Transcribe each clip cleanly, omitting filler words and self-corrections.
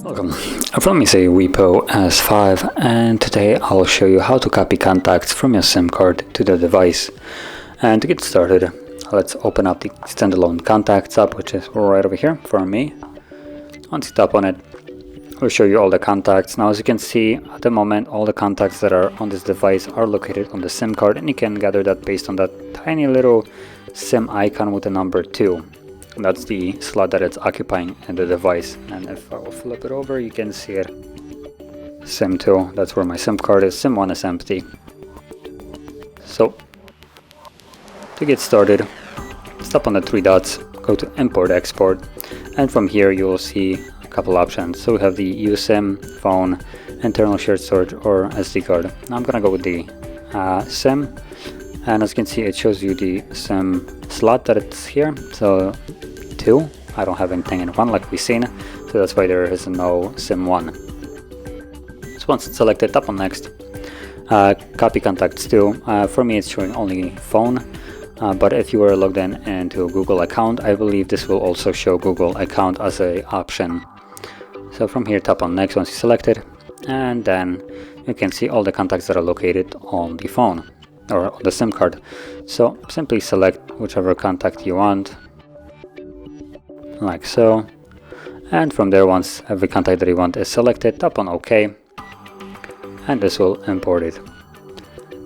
Welcome, from me say WIEPPO S5, and today I'll show you how to copy contacts from your SIM card to the device. And to get started, let's open up the standalone contacts app, which is right over here for me. Once you tap on it, we'll show you all the contacts. Now, as you can see, at the moment, all the contacts that are on this device are located on the SIM card, and you can gather that based on that tiny little SIM icon with the number 2. And that's the slot that it's occupying in the device. And if I will flip it over, you can see it. SIM 2, that's where my SIM card is. SIM 1 is empty. So, to get started, tap on the 3 dots, go to Import Export, and from here you will see a couple options. So we have the USIM, phone, internal shared storage, or SD card. Now I'm gonna go with the SIM, and as you can see, it shows you the SIM slot that it's here. So 2, I don't have anything in 1 like we've seen, so that's why there is no SIM 1. So once it's selected, tap on next. Copy contacts 2. For me it's showing only phone, but if you were logged in into a Google account, I believe this will also show Google account as an option. So from here, tap on next once you select it, and then you can see all the contacts that are located on the phone or on the SIM card. So simply select whichever contact you want, like so, and from there, once every contact that you want is selected, tap on OK, and this will import it.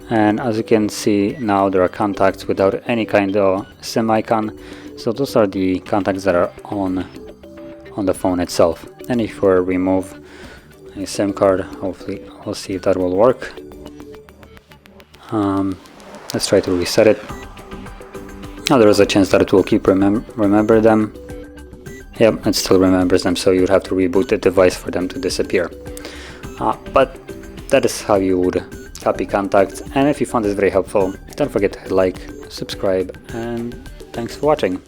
And as you can see, now there are contacts without any kind of SIM icon, so those are the contacts that are on the phone itself. And if we remove a SIM card, hopefully we'll see if that will work. Let's try to reset it. Now there is a chance that it will keep remember them. Yep, it still remembers them, so you would have to reboot the device for them to disappear. But that is how you would copy contacts. And if you found this very helpful, don't forget to hit like, subscribe, and thanks for watching.